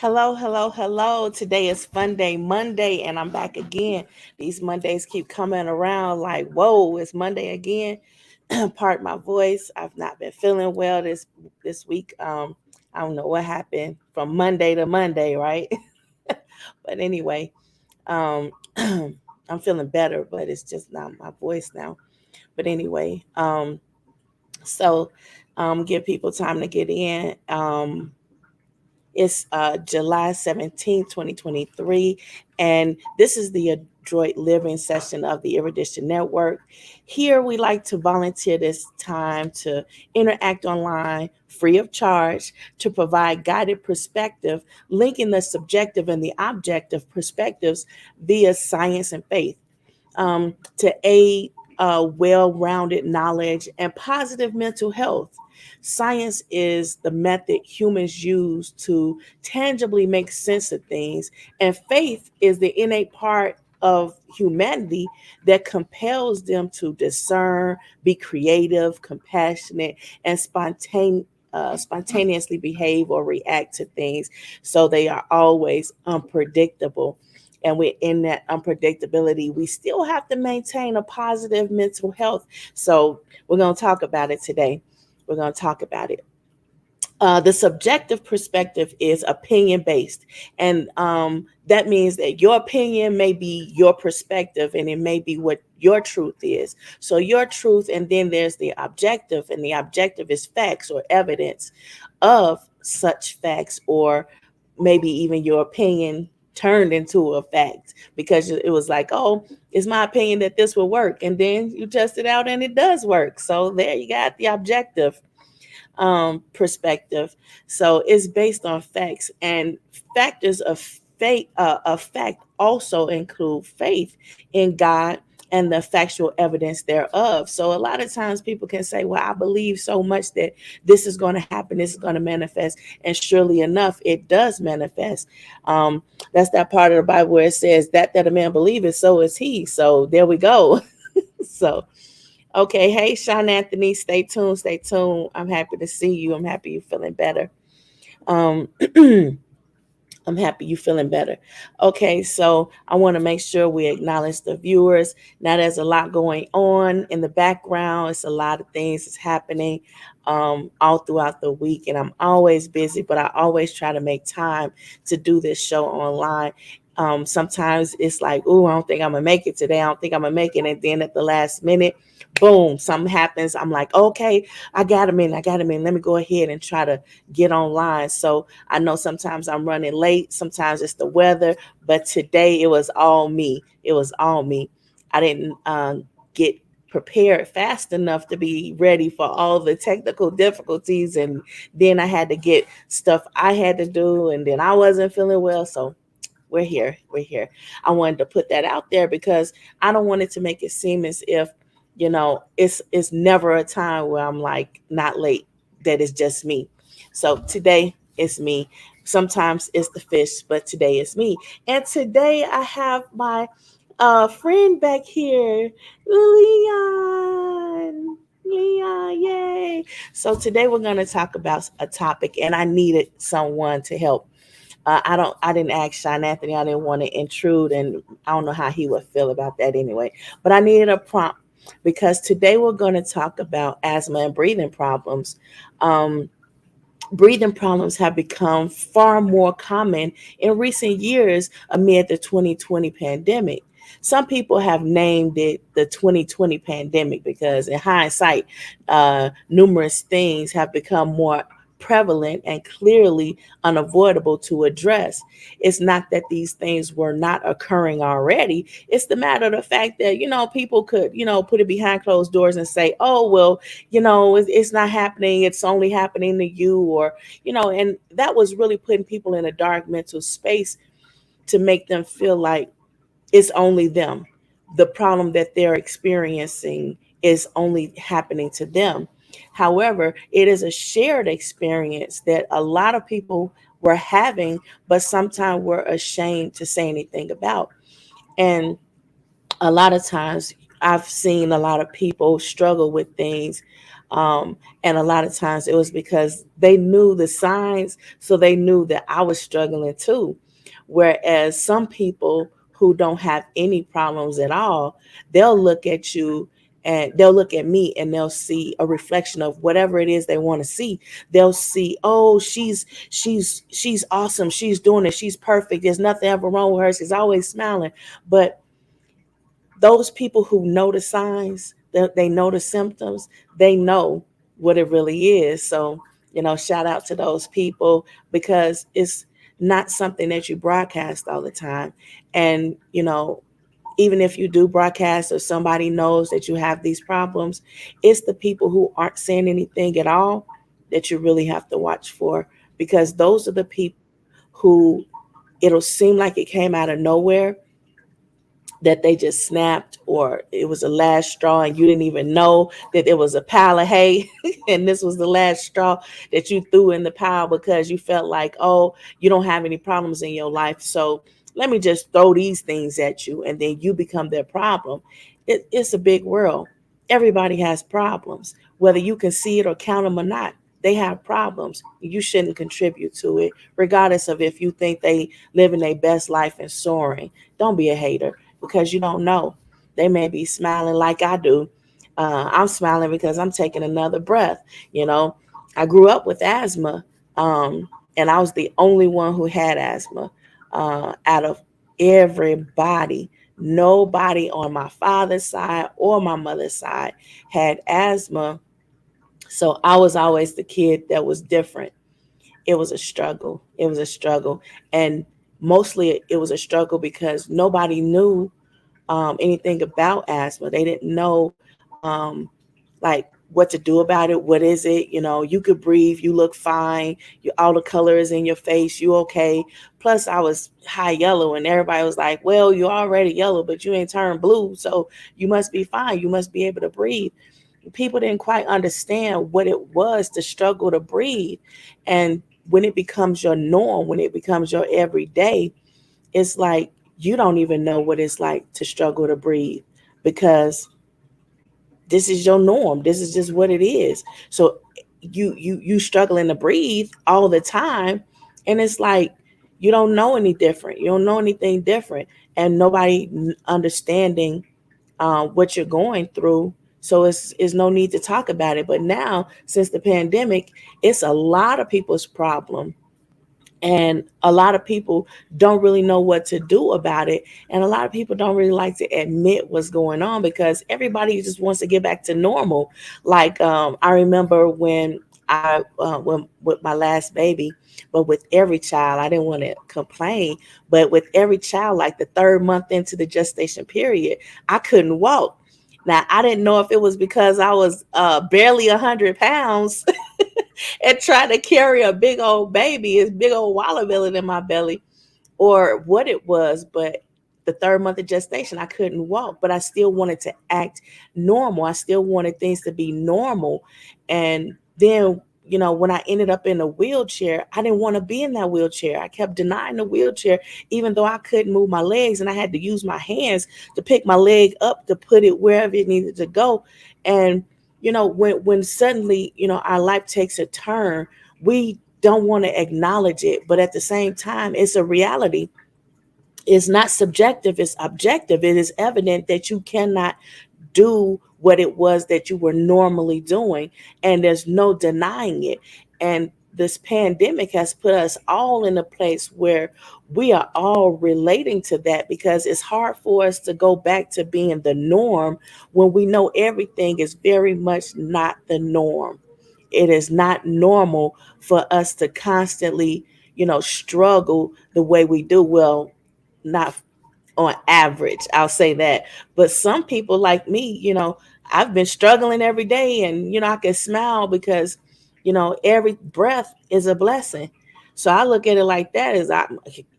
Hello, hello, hello. Today is Fun Day Monday, and I'm back again. These Mondays keep coming around like, whoa, it's Monday again. Pardon my voice. I've not been feeling well this week. I don't know what happened from Monday to Monday, right? But anyway, um, I'm feeling better, but it's just not my voice now. But anyway, so give people time to get in. It's July 17th, 2023, and this is the Adroit Living session of the Erudition Network. Here, we like to volunteer this time to interact online free of charge to provide guided perspective, linking the subjective and the objective perspectives via science and faith to aid well rounded knowledge and positive mental health. Science is the method humans use to tangibly make sense of things, and faith is the innate part of humanity that compels them to discern, be creative, compassionate, and spontaneously behave or react to things. So they are always unpredictable. And we're in that unpredictability. We still have to maintain a positive mental health. So we're going to talk about it today. We're going to talk about it. The subjective perspective is opinion based. And that means that your opinion may be your perspective and it may be what your truth is. So, your truth, and then there's the objective, and the objective is facts or evidence of such facts, or maybe even your opinion turned into a fact because it was like, oh, it's my opinion that this will work. And then you test it out and it does work. So, there you got the objective perspective. So it's based on facts, and factors of faith. Of fact also include faith in God and the factual evidence thereof. So a lot of times people can say, "Well, I believe so much that this is going to happen, this is going to manifest," and surely enough, it does manifest. That's that part of the Bible where it says, "That a man believeth, so is he." So there we go. So okay, hey Sean Anthony, stay tuned, stay tuned. I'm happy to see you. I'm happy you're feeling better. Um, I'm happy you feeling better. Okay, so I want to make sure we acknowledge the viewers. Now there's a lot going on in the background. It's a lot of things that's happening all throughout the week, and I'm always busy, but I always try to make time to do this show online. Sometimes it's like, oh, I don't think I'm gonna make it today. I don't think I'm gonna make it, and then at the last minute, boom, something happens. I'm like, okay, I got him in. I got him in. Let me go ahead and try to get online. So I know sometimes I'm running late. Sometimes it's the weather, but today it was all me. It was all me. I didn't get prepared fast enough to be ready for all the technical difficulties, and then I had to get stuff I had to do, and then I wasn't feeling well. So we're here. I wanted to put that out there because I don't want it to make it seem as if, it's never a time where I'm like not late, that it's just me. So today it's me. Sometimes it's the fish, but today it's me. And today I have my friend back here, Leon. Leon, yay. So today we're going to talk about a topic, and I needed someone to help. I didn't ask Sean Anthony. I didn't want to intrude, and I don't know how he would feel about that anyway. But I needed a prompt because today we're going to talk about asthma and breathing problems. Um, Breathing problems have become far more common in recent years amid the 2020 pandemic. Some people have named it the 2020 pandemic because, in hindsight, numerous things have become more prevalent and clearly unavoidable to address. It's not that these things were not occurring already. It's the matter of the fact that, people could, put it behind closed doors and say, oh, well, it's not happening. It's only happening to you, or, and that was really putting people in a dark mental space to make them feel like it's only them. The problem that they're experiencing is only happening to them. However, it is a shared experience that a lot of people were having, but sometimes we're ashamed to say anything about. And a lot of times I've seen a lot of people struggle with things. And a lot of times it was because they knew the signs, so they knew that I was struggling too. Whereas some people who don't have any problems at all, they'll look at you and they'll look at me and they'll see a reflection of whatever it is they want to see. They'll see, oh, she's awesome, she's doing it, she's perfect, there's nothing ever wrong with her, she's always smiling. But those people who know the signs, they know the symptoms, they know what it really is. So, shout out to those people, because it's not something that you broadcast all the time. And, even if you do broadcast or somebody knows that you have these problems, it's the people who aren't saying anything at all that you really have to watch for, because those are the people who it'll seem like it came out of nowhere, that they just snapped, or it was the last straw and you didn't even know that it was a pile of hay and this was the last straw that you threw in the pile because you felt like, oh, you don't have any problems in your life, so let me just throw these things at you, and then you become their problem. It's a big world. Everybody has problems, whether you can see it or count them or not. They have problems. You shouldn't contribute to it, regardless of if you think they living their best life and soaring. Don't be a hater, because you don't know. They may be smiling like I do. I'm smiling because I'm taking another breath. You know, I grew up with asthma, and I was the only one who had asthma out of everybody. Nobody on my father's side or my mother's side had asthma. So I was always the kid that was different. It was a struggle. It was a struggle. And mostly it was a struggle because nobody knew anything about asthma. They didn't know like what to do about it. What is it? You could breathe. You look fine. All the color is in your face. You okay? Plus, I was high yellow, and everybody was like, "Well, you're already yellow, but you ain't turned blue, so you must be fine. You must be able to breathe." People didn't quite understand what it was to struggle to breathe, and when it becomes your norm, when it becomes your everyday, it's like you don't even know what it's like to struggle to breathe, because this is your norm. This is just what it is. So you struggling to breathe all the time, and it's like you don't know any different. You don't know anything different, and nobody understanding what you're going through. So it's no need to talk about it. But now, since the pandemic, it's a lot of people's problem, and a lot of people don't really know what to do about it, and a lot of people don't really like to admit what's going on, because everybody just wants to get back to normal. Like, I remember when when with my last baby, but with every child, I didn't want to complain, but with every child, like the third month into the gestation period, I couldn't walk. Now, I didn't know if it was because I was barely 100 pounds and trying to carry a big old baby, this big old watermelon in my belly, or what it was. But the third month of gestation, I couldn't walk, but I still wanted to act normal. I still wanted things to be normal. And then, when I ended up in a wheelchair, I didn't want to be in that wheelchair. I kept denying the wheelchair, even though I couldn't move my legs, and I had to use my hands to pick my leg up to put it wherever it needed to go. And when suddenly, our life takes a turn, we don't want to acknowledge it, but at the same time, it's a reality. It's not subjective, it's objective. It is evident that you cannot do what it was that you were normally doing, and there's no denying it. And this pandemic has put us all in a place where we are all relating to that, because it's hard for us to go back to being the norm when we know everything is very much not the norm. It is not normal for us to constantly, struggle the way we do. Well, not on average, I'll say that. But some people like me, I've been struggling every day, and I can smile because every breath is a blessing. So I look at it like that, as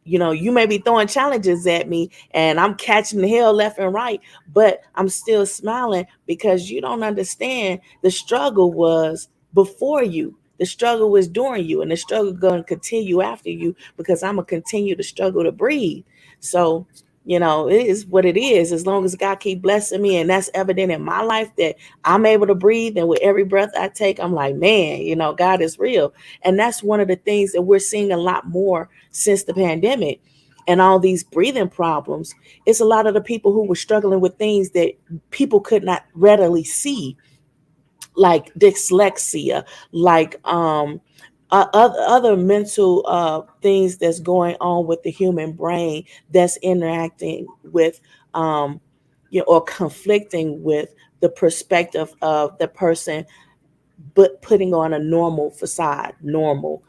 you may be throwing challenges at me and I'm catching the hell left and right, but I'm still smiling, because you don't understand, the struggle was before you, the struggle was during you, and the struggle going to continue after you, because I'm going to continue to struggle to breathe. So It is what it is. As long as God keep blessing me, and that's evident in my life that I'm able to breathe, and with every breath I take, I'm like, man, God is real. And that's one of the things that we're seeing a lot more since the pandemic and all these breathing problems. It's a lot of the people who were struggling with things that people could not readily see, like dyslexia, like other mental things that's going on with the human brain, that's interacting with or conflicting with the perspective of the person, but putting on a normal facade. Normal,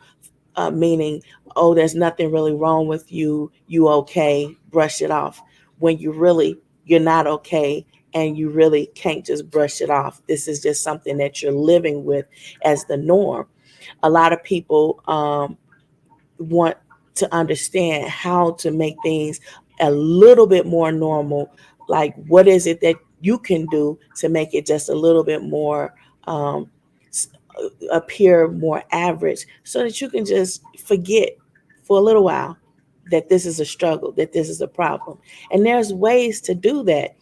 meaning, oh, there's nothing really wrong with you, you okay, brush it off, when you're not okay, and you really can't just brush it off. This is just something that you're living with as the norm. A lot of people want to understand how to make things a little bit more normal. Like, what is it that you can do to make it just a little bit more um, appear more average, so that you can just forget for a little while that this is a struggle, that this is a problem. And there's ways to do that.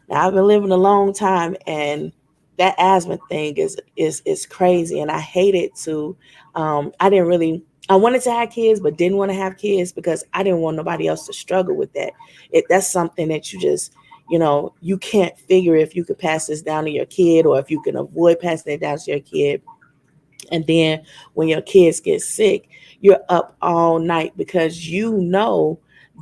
Now, I've been living a long time, and that asthma thing is crazy, and I hated to. I didn't really. I wanted to have kids, but didn't want to have kids because I didn't want nobody else to struggle with that. That's something that you can't figure if you could pass this down to your kid, or if you can avoid passing it down to your kid. And then when your kids get sick, you're up all night because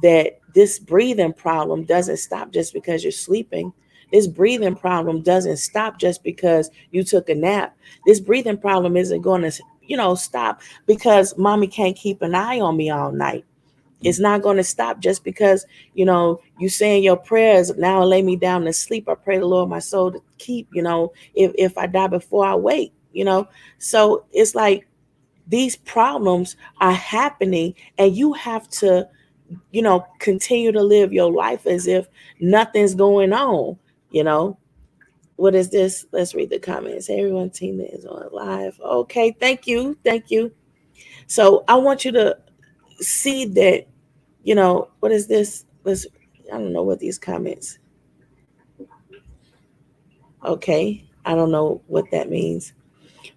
that this breathing problem doesn't stop just because you're sleeping. This breathing problem doesn't stop just because you took a nap. This breathing problem isn't going to, stop because mommy can't keep an eye on me all night. It's not going to stop just because, you saying your prayers, now lay me down to sleep. I pray the Lord my soul to keep, if I die before I wake. So it's like these problems are happening, and you have to, continue to live your life as if nothing's going on, you know. What is this? Let's read the comments. Everyone, Tina is on live. Okay, thank you. Thank you. So I want you to see that, what is this? I don't know what these comments. Okay. I don't know what that means.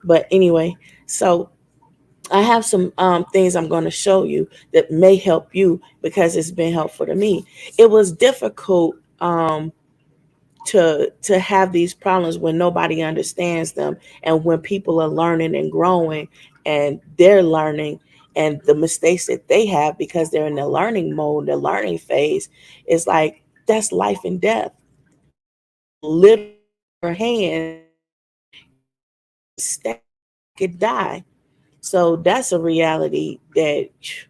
But anyway, so I have some things I'm going to show you that may help you because it's been helpful to me. It was difficult to have these problems when nobody understands them, and when people are learning and growing, and they're learning, and the mistakes that they have because they're in the learning mode, the learning phase, is like that's life and death. Literally, your hands, stay, could die. So that's a reality that,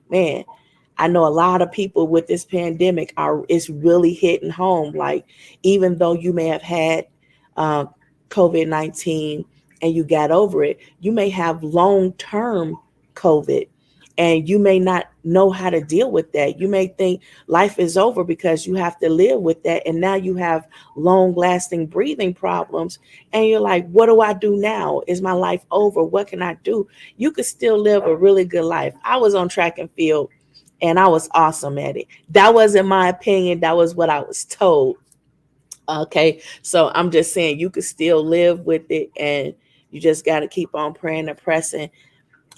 man, I know a lot of people with this pandemic are, it's really hitting home. Like, even though you may have had uh, COVID-19 and you got over it, you may have long-term COVID, and you may not know how to deal with that. You may think life is over because you have to live with that. And now you have long lasting breathing problems. And you're like, what do I do now? Is my life over? What can I do? You could still live a really good life. I was on track and field, and I was awesome at it. That wasn't my opinion. That was what I was told. Okay. So I'm just saying you could still live with it, and you just got to keep on praying and pressing.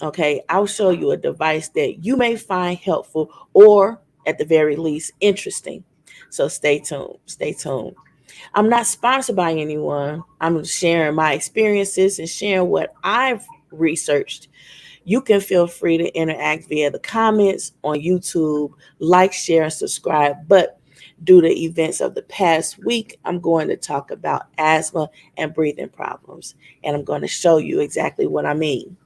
Okay, I'll show you a device that you may find helpful, or at the very least interesting. So stay tuned. Stay tuned. I'm not sponsored by anyone. I'm sharing my experiences and sharing what I've researched. You can feel free to interact via the comments on YouTube, like, share, and subscribe. But due to events of the past week, I'm going to talk about asthma and breathing problems, and I'm going to show you exactly what I mean.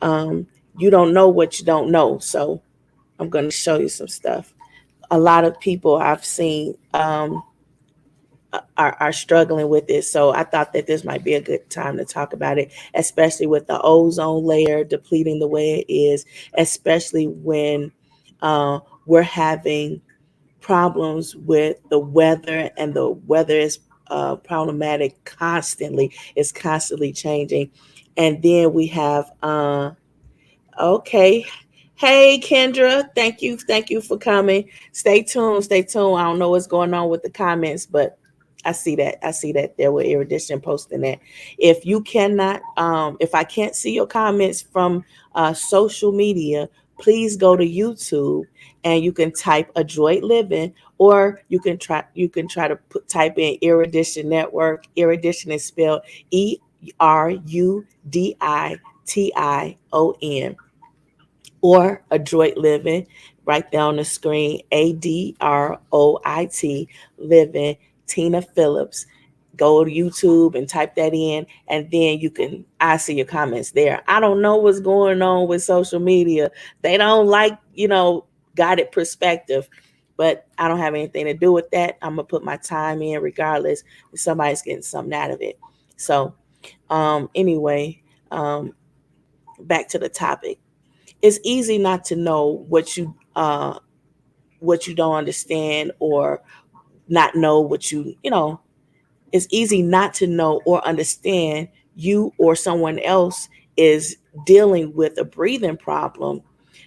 um, you don't know what you don't know. So I'm going to show you some stuff. A lot of people I've seen are struggling with this. So I thought that this might be a good time to talk about it, especially with the ozone layer depleting the way it is, especially when we're having problems with the weather, and the weather is problematic constantly. It's constantly changing. And then we have, okay, Hey Kendra, thank you for coming. Stay tuned, stay tuned. I don't know what's going on with the comments, but I see that there were erudition posting that. If you cannot, if I can't see your comments from social media, please go to YouTube and you can type Adroit Living, or you can try to type in Erudition Network. Erudition is spelled Erudition, or Adroit Living, right there on the screen, Adroit Living, Tina Phillips. Go to YouTube and type that in, and then I see your comments there. I don't know what's going on with social media. They don't like, guided perspective, but I don't have anything to do with that. I'm gonna put my time in regardless if somebody's getting something out of it. So, anyway, um, back to the topic. It's easy not to know what you don't understand, or not know what it's easy not to know or understand you or someone else is dealing with a breathing problem,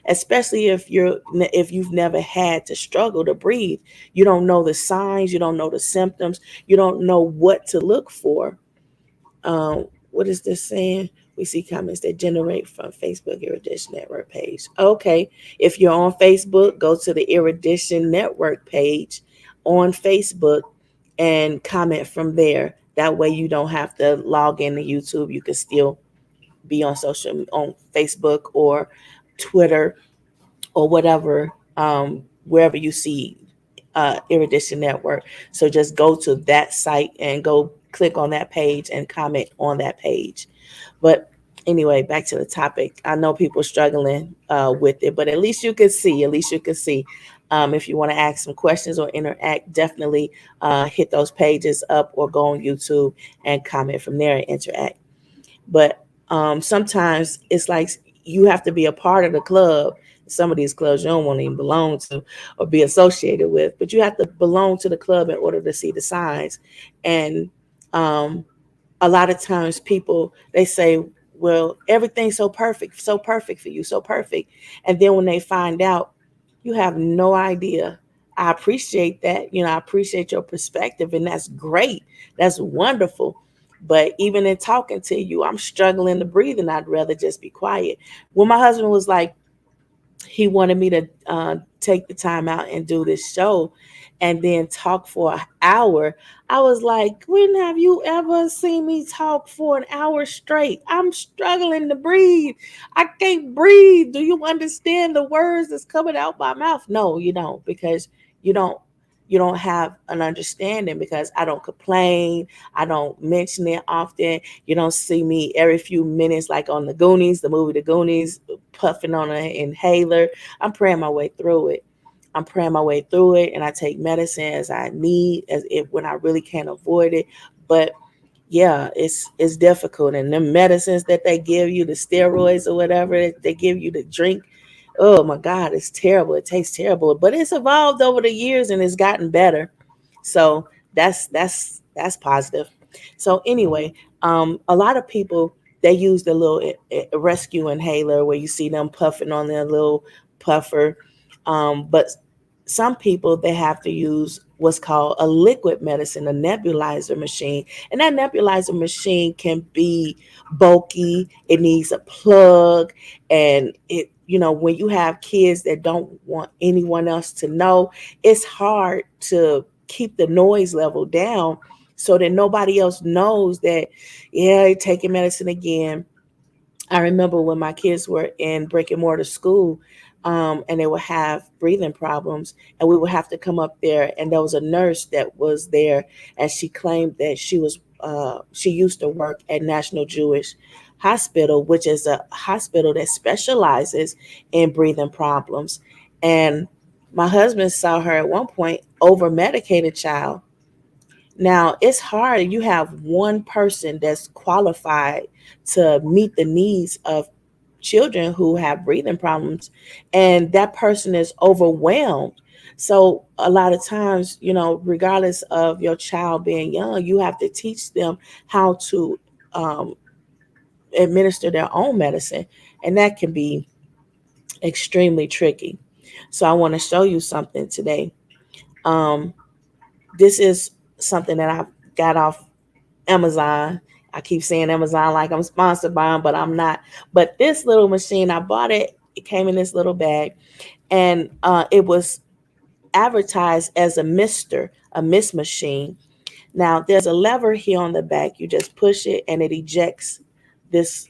especially if you've never had to struggle to breathe. You don't know the signs, you don't know the symptoms, you don't know what to look for. What is this saying? We see comments that generate from Facebook Erudition Network page. Okay, if you're on Facebook, go to the Erudition Network page on Facebook and comment from there. That way, you don't have to log into YouTube. You can still be on Facebook or Twitter or whatever, wherever you see Erudition Network. So just go to that site and go click on that page and comment on that page. But anyway, back to the topic. I know people struggling with it, but at least you can see. At least you can see. If you want to ask some questions or interact, definitely hit those pages up or go on YouTube and comment from there and interact. But sometimes it's like you have to be a part of the club. Some of these clubs you don't want to even belong to or be associated with, but you have to belong to the club in order to see the signs. And um, a lot of times people, they say, well, everything's so perfect for you, so perfect. And then when they find out, you have no idea. I appreciate that. I appreciate your perspective, and that's great. That's wonderful. But even in talking to you, I'm struggling to breathe, and I'd rather just be quiet. When my husband was like, he wanted me to take the time out and do this show and then talk for an hour. I was like, when have you ever seen me talk for an hour straight? I'm struggling to breathe. I can't breathe. Do you understand the words that's coming out my mouth? No, you don't, because you don't you don't have an understanding, because I don't complain. I don't mention it often. You don't see me every few minutes, like on the Goonies, the movie The Goonies, puffing on an inhaler. I'm praying my way through it. I'm praying my way through it, and I take medicine as I need, as if when I really can't avoid it. But yeah, it's difficult, and the medicines that they give you, the steroids or whatever that they give you to drink, oh my God, it's terrible. It tastes terrible, but it's evolved over the years and it's gotten better. So that's positive. So anyway, a lot of people, they use the little rescue inhaler where you see them puffing on their little puffer, but some people, they have to use what's called a liquid medicine, a nebulizer machine, and that nebulizer machine can be bulky. It needs a plug, and when you have kids that don't want anyone else to know, it's hard to keep the noise level down so that nobody else knows that, yeah, you're taking medicine again. I remember when my kids were in brick and mortar school, and they would have breathing problems, and we would have to come up there. And there was a nurse that was there, and she claimed that she used to work at National Jewish Hospital, which is a hospital that specializes in breathing problems. And my husband saw her at one point over medicate a child. Now, it's hard. You have one person that's qualified to meet the needs of children who have breathing problems, and that person is overwhelmed. So, a lot of times, regardless of your child being young, you have to teach them how to um, administer their own medicine, and that can be extremely tricky. So I want to show you something today. Um, this is something that I got off Amazon. I keep saying Amazon like I'm sponsored by them, but I'm not. But this little machine, I bought it. It came in this little bag, and it was advertised as a mist machine. Now there's a lever here on the back. You just push it, and it ejects this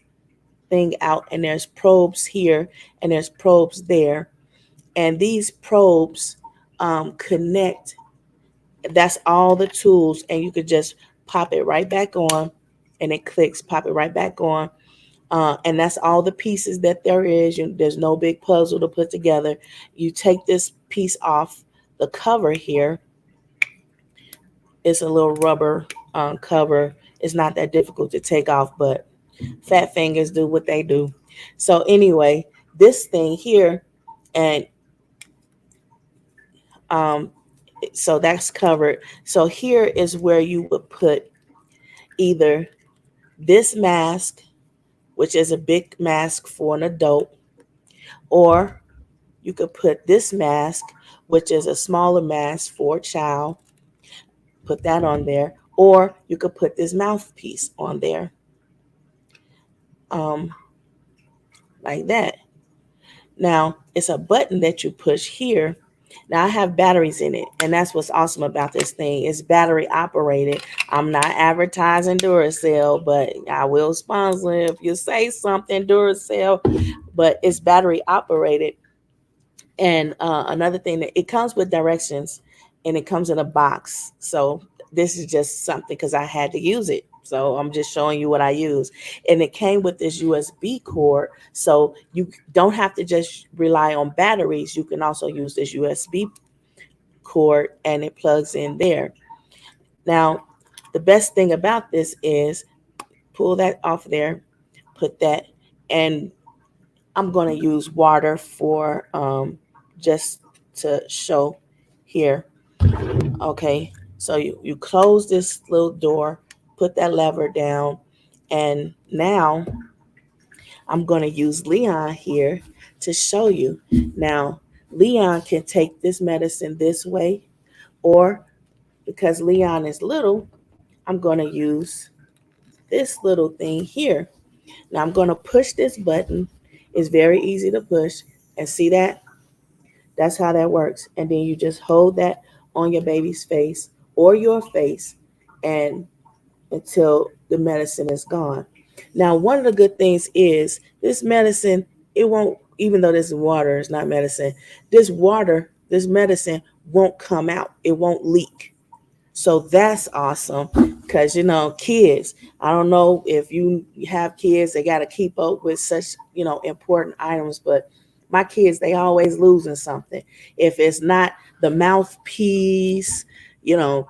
thing out. And there's probes here, and there's probes there, and these probes connect. That's all the tools, and you could just pop it right back on, and it clicks. Pop it right back on, and that's all the pieces that there is. There's no big puzzle to put together. You take this piece off the cover here. It's a little rubber cover. It's not that difficult to take off, but fat fingers do what they do. So anyway, this thing here, and um, so that's covered. So here is where you would put either this mask, which is a big mask for an adult, or you could put this mask, which is a smaller mask for a child, put that on there, or you could put this mouthpiece on there, um, like that. Now, it's a button that you push here. Now, I have batteries in it, and that's what's awesome about this thing. It's battery operated. I'm not advertising Duracell, but I will sponsor if you say something, Duracell. But it's battery operated. And another thing, that it comes with directions, and it comes in a box. So this is just something because I had to use it. So I'm just showing you what I use. And it came with this USB cord. So you don't have to just rely on batteries. You can also use this USB cord, and it plugs in there. Now, the best thing about this is pull that off there, put that, and I'm going to use water for just to show here. Okay, so you close this little door, put that lever down, and now I'm going to use Leon here to show you. Now, Leon can take this medicine this way, or because Leon is little, I'm going to use this little thing here. Now, I'm going to push this button. It's very easy to push, and see that? That's how that works. And then you just hold that on your baby's face or your face, and until the medicine is gone. Now, one of the good things is this medicine, it won't, even though this is water, it's not medicine, this medicine won't come out. It won't leak. So that's awesome because, kids, I don't know if you have kids, they got to keep up with such, important items, but my kids, they always losing something. If it's not the mouthpiece, you know,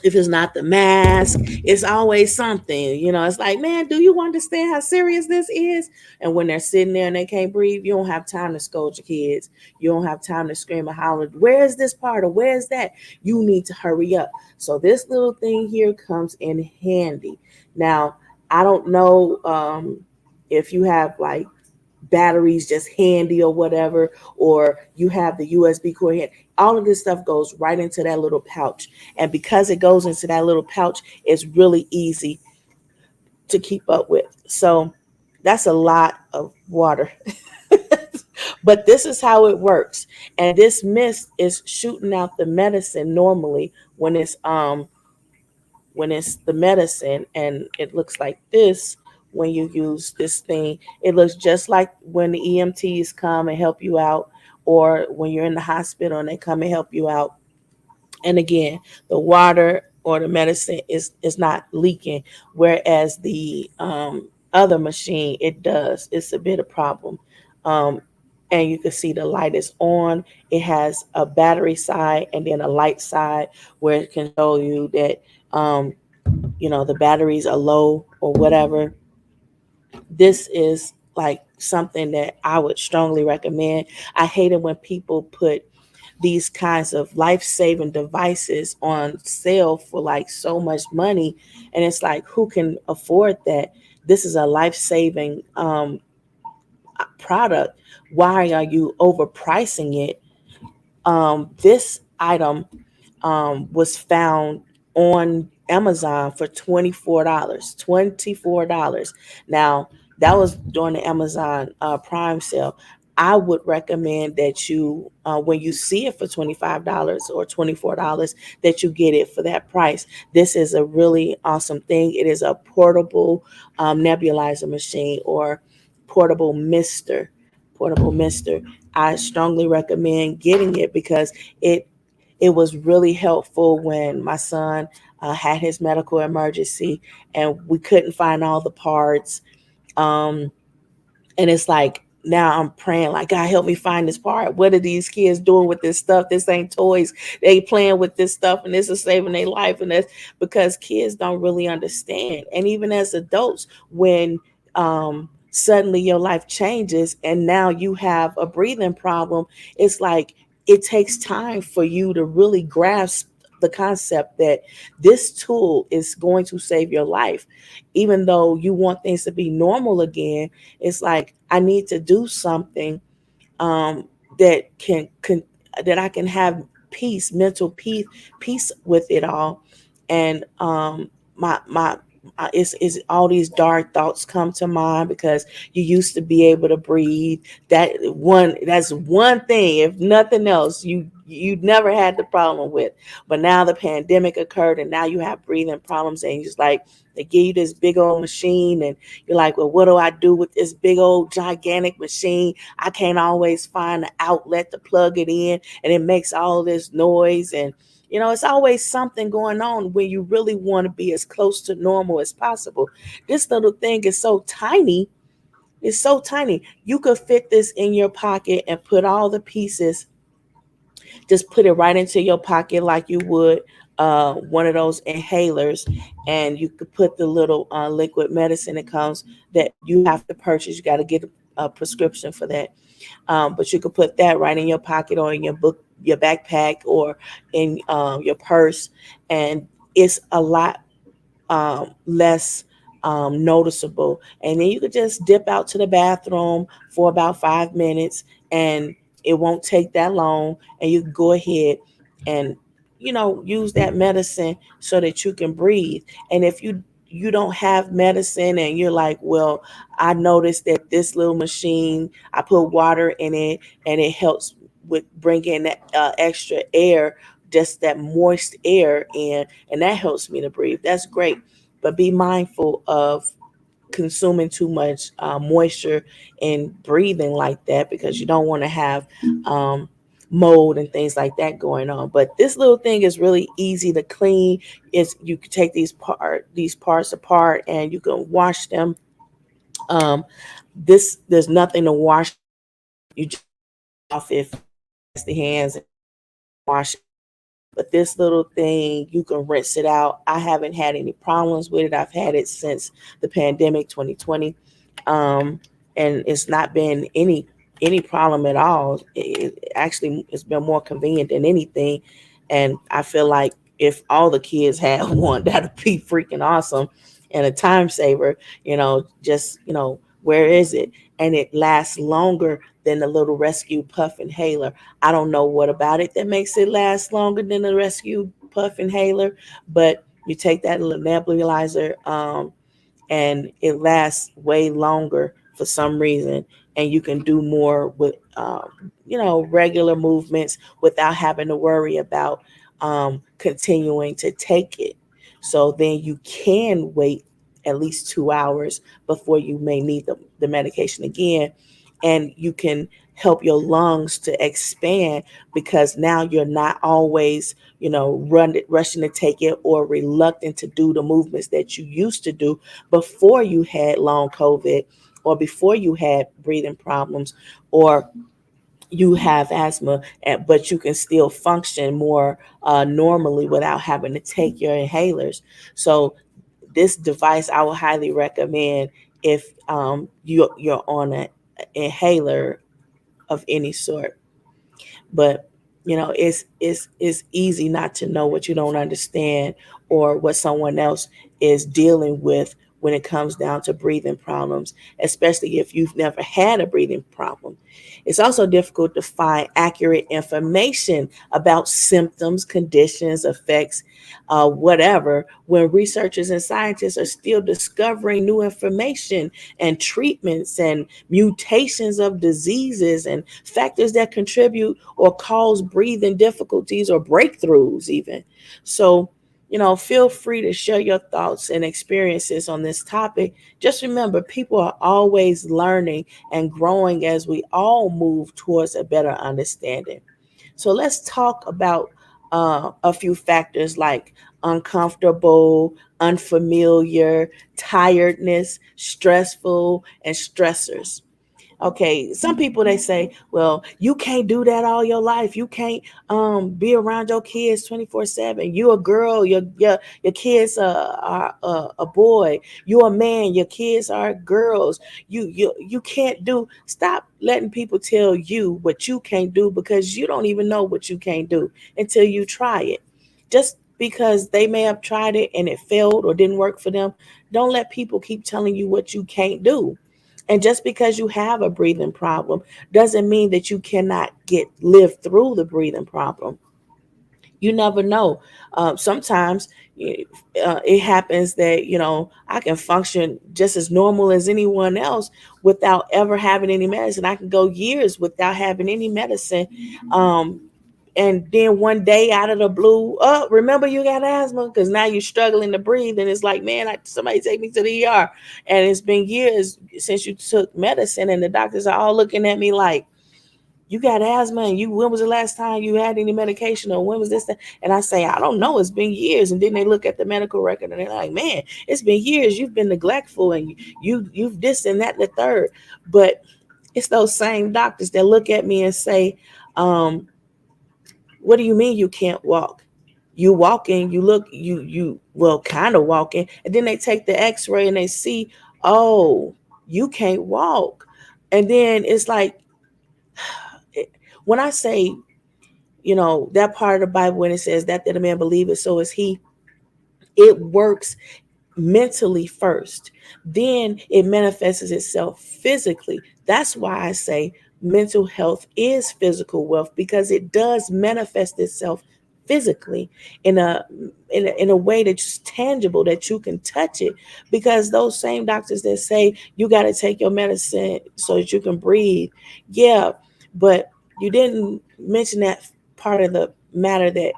if it's not the mask, it's always something. It's like, man, do you understand how serious this is? And when they're sitting there and they can't breathe, you don't have time to scold your kids. You don't have time to scream and holler, where's this part or where's that? You need to hurry up. So this little thing here comes in handy. Now, I don't know if you have like batteries just handy or whatever, or you have the USB cord here. All of this stuff goes right into that little pouch. And because it goes into that little pouch, it's really easy to keep up with. So that's a lot of water. But this is how it works. And this mist is shooting out the medicine normally when it's the medicine, and it looks like this when you use this thing. It looks just like when the EMTs come and help you out, or when you're in the hospital and they come and help you out. And again, the water or the medicine is not leaking, whereas the other machine, it does. It's a bit of problem. Um, and you can see the light is on. It has a battery side and then a light side where it can show you that the batteries are low or whatever. This is like something that I would strongly recommend. I hate it when people put these kinds of life-saving devices on sale for like so much money, and it's like, who can afford that? This is a life-saving product, why are you overpricing it? This item was found on Amazon for $24. $24. Now, that was during the Amazon Prime sale. I would recommend that you, when you see it for $25 or $24, that you get it for that price. This is a really awesome thing. It is a portable nebulizer machine, or portable mister. Portable mister. I strongly recommend getting it because it it was really helpful when my son had his medical emergency and we couldn't find all the parts. Um, and it's like, now I'm praying, like, God, help me find this part. What are these kids doing with this stuff? This ain't toys. They playing with this stuff, and this is saving their life. And that's because kids don't really understand. And even as adults, when suddenly your life changes and now you have a breathing problem, it's like it takes time for you to really grasp the concept that this tool is going to save your life. Even though you want things to be normal again, it's like, I need to do something um, that can that I can have peace, mental peace with it all. And my it's all these dark thoughts come to mind because you used to be able to breathe. That's one thing, if nothing else, you never had the problem with. But now the pandemic occurred, and now you have breathing problems, and just like they give you this big old machine, and you're like, well, what do I do with this big old gigantic machine? I can't always find an outlet to plug it in, and it makes all this noise. And it's always something going on when you really want to be as close to normal as possible. This little thing is so tiny. It's so tiny. You could fit this in your pocket and put all the pieces, just put it right into your pocket like you would one of those inhalers. And you could put the little liquid medicine that comes, that you have to purchase. You got to get a prescription for that. But you could put that right in your pocket, or in your book, your backpack, or in your purse. And it's a lot less noticeable. And then you could just dip out to the bathroom for about 5 minutes, and it won't take that long. And you can go ahead and use that medicine so that you can breathe. And if you don't have medicine, and you're like, well, I noticed that this little machine, I put water in it, and it helps with bringing that extra air, just that moist air in, and that helps me to breathe. That's great. But be mindful of consuming too much moisture and breathing like that, because you don't want to have um, mold and things like that going on. But this little thing is really easy to clean. It's You can take these parts apart, and you can wash them. Um, this There's nothing to wash. You just off if it's the hands and wash. But this little thing, you can rinse it out. I haven't had any problems with it. I've had it since the pandemic 2020. Um, and it's not been any problem at all. Actually, it's been more convenient than anything. And I feel like if all the kids had one, that'd be freaking awesome and a time saver. Just where is it? And it lasts longer than the little rescue puff inhaler. I don't know what about it that makes it last longer than the rescue puff inhaler, but you take that little nebulizer, and it lasts way longer for some reason. And you can do more with regular movements without having to worry about continuing to take it. So then you can wait at least 2 hours before you may need the medication again. And you can help your lungs to expand, because now you're not always rushing to take it, or reluctant to do the movements that you used to do before you had long COVID, or before you had breathing problems, or you have asthma, but you can still function more normally without having to take your inhalers. So this device I would highly recommend if you're on an inhaler of any sort. But it's easy not to know what you don't understand, or what someone else is dealing with when it comes down to breathing problems, especially if you've never had a breathing problem. It's also difficult to find accurate information about symptoms, conditions, effects, whatever, when researchers and scientists are still discovering new information and treatments and mutations of diseases and factors that contribute or cause breathing difficulties or breakthroughs, even. So, feel free to share your thoughts and experiences on this topic. Just remember, people are always learning and growing as we all move towards a better understanding. So let's talk about a few factors like uncomfortable, unfamiliar, tiredness, stressful, and stressors. Okay, some people they say, well, you can't do that all your life. You can't be around your kids 24/7. You a girl, your kids are a boy. You a man, your kids are girls. You can't do. Stop letting people tell you what you can't do, because you don't even know what you can't do until you try it. Just because they may have tried it and it failed or didn't work for them, don't let people keep telling you what you can't do. And just because you have a breathing problem doesn't mean that you cannot get live through the breathing problem. You never know. Sometimes it happens that I can function just as normal as anyone else without ever having any medicine. I can go years without having any medicine. Um, and then one day out of the blue, oh, remember you got asthma, because now you're struggling to breathe, and it's like, man, somebody take me to the ER. And it's been years since you took medicine, and the doctors are all looking at me like, you got asthma, and when was the last time you had any medication, or when was this? And I say, I don't know, it's been years. And then they look at the medical record and they're like, man, it's been years, you've been neglectful, and you've this and that and the third. But it's those same doctors that look at me and say, um, what do you mean you can't walk? You walking, you look, you well, kind of walking. And then they take the x-ray and they see, oh, you can't walk. And then it's like, when I say, that part of the Bible when it says that a man believeth, so is he, it works mentally first, then it manifests itself physically. That's why I say mental health is physical wealth, because it does manifest itself physically in a way that's tangible, that you can touch it. Because those same doctors that say you got to take your medicine so that you can breathe, yeah, but you didn't mention that part of the matter, that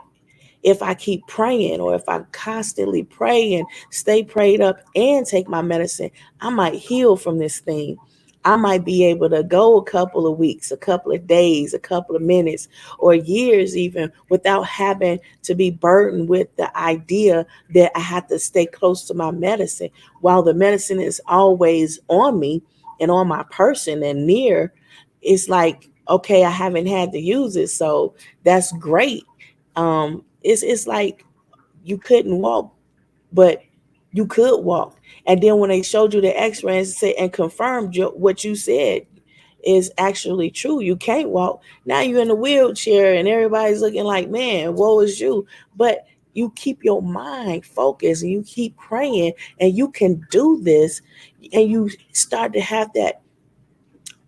if I keep praying, or if I constantly pray and stay prayed up and take my medicine, I might heal from this thing. I might be able to go a couple of weeks, a couple of days, a couple of minutes, or years even, without having to be burdened with the idea that I have to stay close to my medicine. While the medicine is always on me and on my person and near, it's like, okay, I haven't had to use it. So that's great. It's like you couldn't walk, but you could walk. And then when they showed you the x-ray and confirmed what you said is actually true, you can't walk, now you're in a wheelchair and everybody's looking like, man, woe is you. But you keep your mind focused and you keep praying, and you can do this, and you start to have that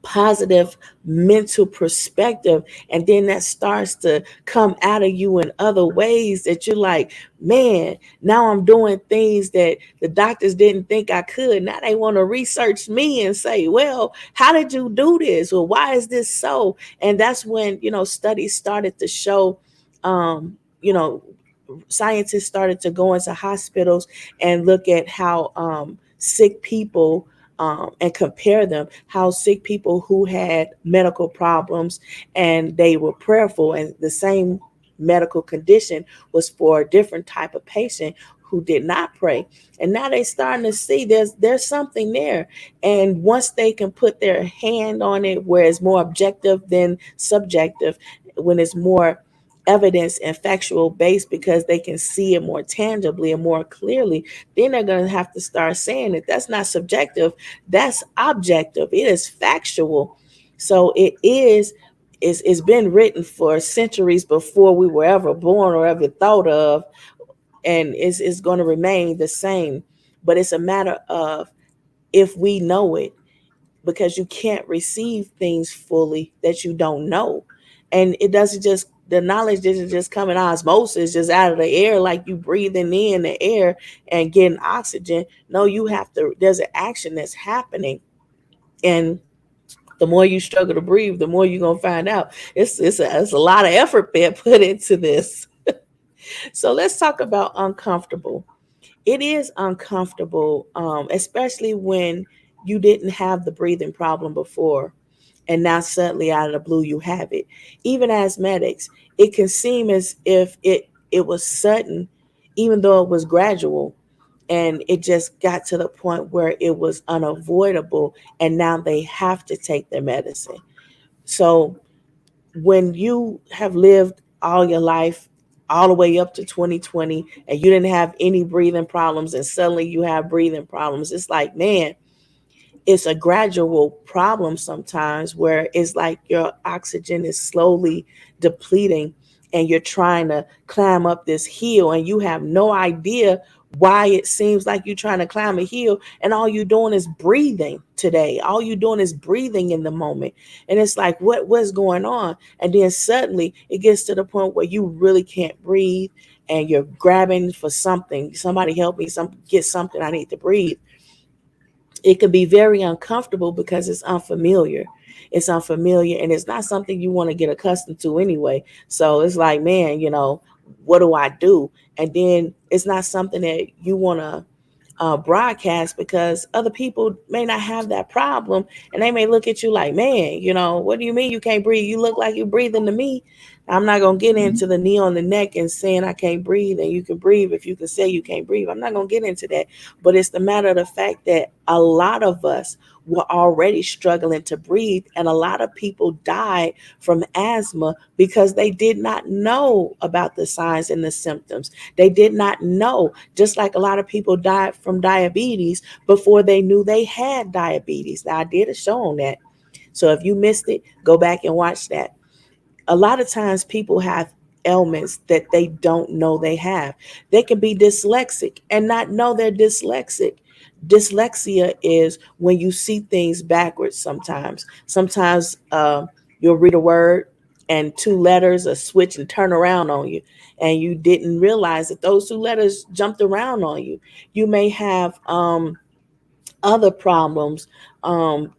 positive mental perspective, and then that starts to come out of you in other ways, that you're like, man, now I'm doing things that the doctors didn't think I could. Now they want to research me and say, well, how did you do this, or why is this so? And that's when studies started to show, um you know scientists started to go into hospitals and look at how sick people, and compare them, how sick people who had medical problems and they were prayerful, and the same medical condition was for a different type of patient who did not pray. And now they're starting to see there's something there. And once they can put their hand on it, where it's more objective than subjective, when it's more evidence and factual based, because they can see it more tangibly and more clearly, then they're going to have to start saying that that's not subjective, that's objective, it is factual. So it's been written for centuries before we were ever born or ever thought of, and it's going to remain the same. but it's a matter of if we know it, because you can't receive things fully that you don't know. And it doesn't just, the knowledge doesn't just come in osmosis, just out of the air, like you breathing in the air and getting oxygen. No, you have to, there's an action that's happening. And the more you struggle to breathe, the more you're gonna find out it's a lot of effort being put into this. So let's talk about uncomfortable. It is uncomfortable, especially when you didn't have the breathing problem before, and now suddenly out of the blue you have it. Even asthmatics, it can seem as if it was sudden, even though it was gradual, and it just got to the point where it was unavoidable, and now they have to take their medicine. So when you have lived all your life, all the way up to 2020, and you didn't have any breathing problems, and suddenly you have breathing problems, it's like, man, it's a gradual problem sometimes, where it's like your oxygen is slowly depleting, and you're trying to climb up this hill, and you have no idea why it seems like you're trying to climb a hill, and all you're doing is breathing today. All you're doing is breathing in the moment. And it's like, what's going on? And then suddenly it gets to the point where you really can't breathe, and you're grabbing for something. Somebody help me, get something, I need to breathe. It can be very uncomfortable because it's unfamiliar. It's unfamiliar, and it's not something you want to get accustomed to anyway. So it's like, man, what do I do? And then it's not something that you want to broadcast, because other people may not have that problem, and they may look at you like, man, what do you mean you can't breathe? You look like you're breathing to me. I'm not going to get into the knee on the neck and saying I can't breathe and you can breathe if you can say you can't breathe. I'm not going to get into that. But it's the matter of the fact that a lot of us were already struggling to breathe, and a lot of people died from asthma because they did not know about the signs and the symptoms. They did not know, just like a lot of people died from diabetes before they knew they had diabetes. Now, I did a show on that. So if you missed it, go back and watch that. A lot of times people have ailments that they don't know they have. They can be dyslexic and not know they're dyslexic. Dyslexia is when you see things backwards sometimes. Sometimes you'll read a word and two letters are switch and turn around on you, and you didn't realize that those two letters jumped around on you. You may have other problems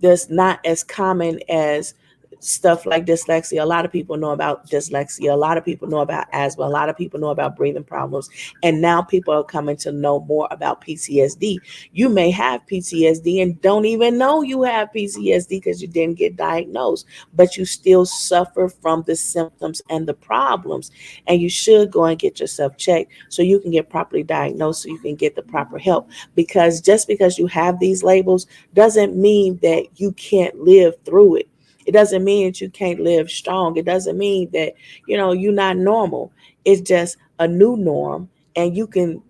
that's not as common as stuff like dyslexia. A lot of people know about dyslexia. A lot of people know about asthma. A lot of people know about breathing problems. And now people are coming to know more about PTSD. You may have PTSD and don't even know you have PTSD because you didn't get diagnosed, but you still suffer from the symptoms and the problems. And you should go and get yourself checked so you can get properly diagnosed, so you can get the proper help. Because just because you have these labels doesn't mean that you can't live through it. It doesn't mean that you can't live strong. It doesn't mean that, you're not normal. It's just a new norm, and you can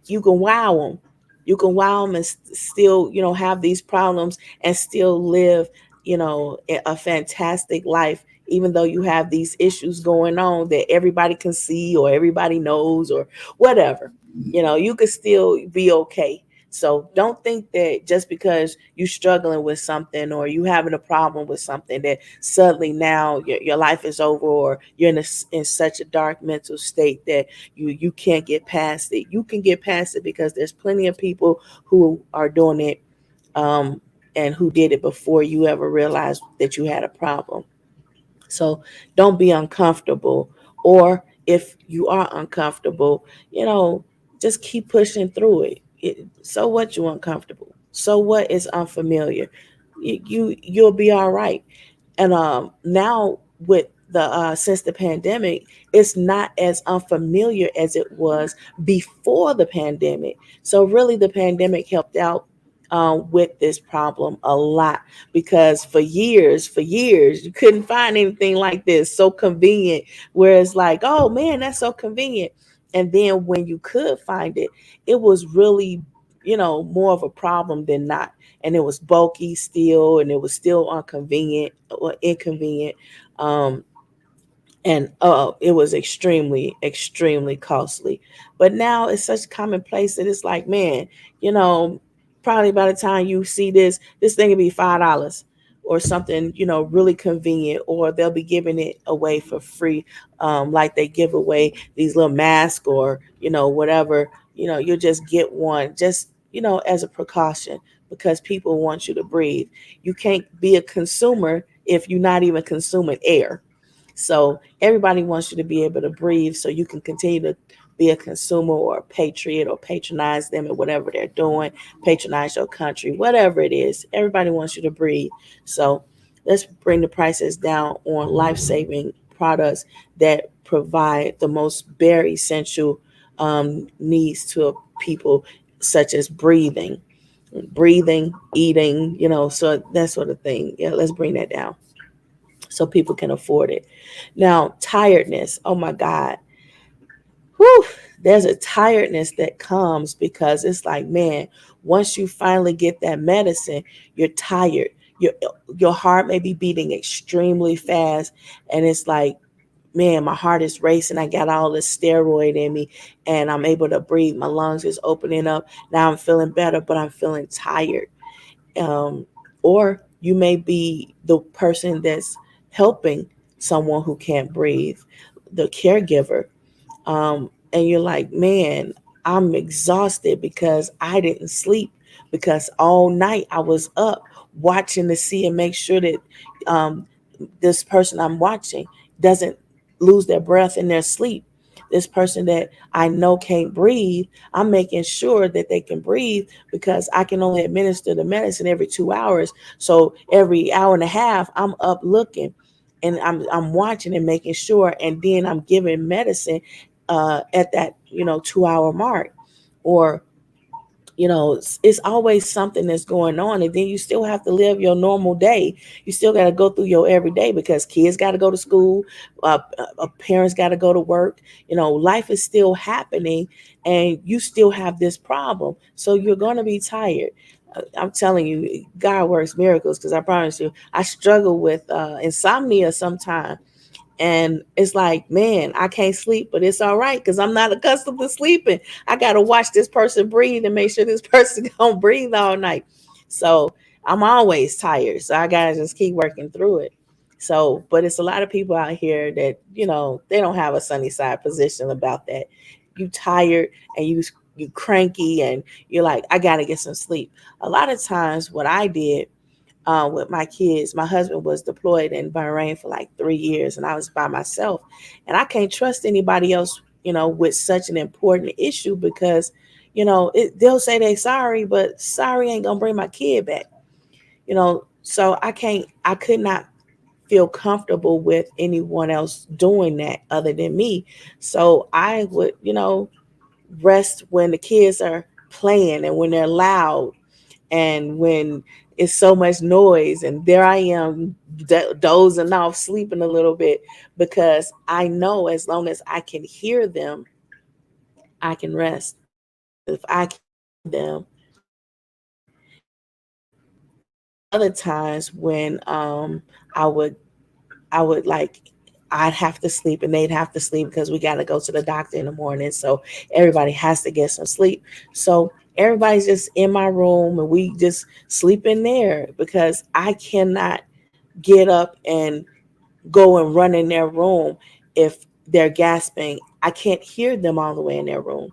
wow them. You can wow them and still, have these problems and still live, a fantastic life, even though you have these issues going on that everybody can see or everybody knows or whatever. You could still be okay. So don't think that just because you're struggling with something or you having a problem with something, that suddenly now your life is over, or you're in such a dark mental state that you can't get past it. You can get past it because there's plenty of people who are doing it, um, and who did it before you ever realized that you had a problem. So don't be uncomfortable. Or if you are uncomfortable, just keep pushing through So what, you uncomfortable? So what is unfamiliar? You'll be all right. And now with the since the pandemic, it's not as unfamiliar as it was before the pandemic. So really, the pandemic helped out with this problem a lot, because for years, you couldn't find anything like this so convenient. Where it's like, oh man, that's so convenient. And then when you could find it, it was really, more of a problem than not. And it was bulky still, and it was still inconvenient. Um, And it was extremely costly. But now it's such commonplace that it's like, man, you know, probably by the time you see this thing will be $5 or something, really convenient, or they'll be giving it away for free, like they give away these little masks, or whatever. You'll just get one, just as a precaution, because people want you to breathe. You can't be a consumer if you're not even consuming air. So everybody wants you to be able to breathe so you can continue to be a consumer or a patriot, or patronize them and whatever they're doing, patronize your country, whatever it is. Everybody wants you to breathe. So let's bring the prices down on life saving products that provide the most bare essential needs to people, such as breathing, eating, so that sort of thing. Yeah, let's bring that down so people can afford it. Now, tiredness. Oh my God. Whew, there's a tiredness that comes because it's like, man, once you finally get that medicine, you're tired. Your your heart may be beating extremely fast, and it's like, man, my heart is racing. I got all this steroid in me, and I'm able to breathe. My lungs is opening up. Now I'm feeling better, but I'm feeling tired. um, or you may be the person that's helping someone who can't breathe, the caregiver. And you're like, man, I'm exhausted because I didn't sleep, because all night I was up watching to see and make sure that um, this person I'm watching doesn't lose their breath in their sleep. This person that I know can't breathe, I'm making sure that they can breathe, because I can only administer the medicine every 2 hours. So every hour and a half, I'm up looking, and I'm watching and making sure, and then I'm giving medicine at that 2 hour mark. Or it's always something that's going on, and then you still have to live your normal day. You still got to go through your everyday, because kids got to go to school, parents got to go to work. Life is still happening, and you still have this problem, so you're going to be tired. I'm telling you, God works miracles, because I promise you, I struggle with insomnia sometimes. And it's like, man, I can't sleep, but it's all right, because I'm not accustomed to sleeping. I got to watch this person breathe and make sure this person don't breathe all night. So I'm always tired. So I got to just keep working through it. So, but it's a lot of people out here that, they don't have a sunny side position about that. You tired, and you cranky, and you're like, I got to get some sleep. A lot of times what I did with my kids. My husband was deployed in Bahrain for like 3 years, and I was by myself. And I can't trust anybody else, with such an important issue, because, they'll say they sorry, but sorry ain't gonna bring my kid back. So I could not feel comfortable with anyone else doing that other than me. So I would, rest when the kids are playing and when they're loud, and when it's so much noise, and there I am dozing off, sleeping a little bit, because I know as long as I can hear them, I can rest. If I can hear them, other times when I would I would like I'd have to sleep and they'd have to sleep, because we got to go to the doctor in the morning. So everybody has to get some sleep. So everybody's just in my room, and we just sleep in there, because I cannot get up and go and run in their room if they're gasping. I can't hear them all the way in their room.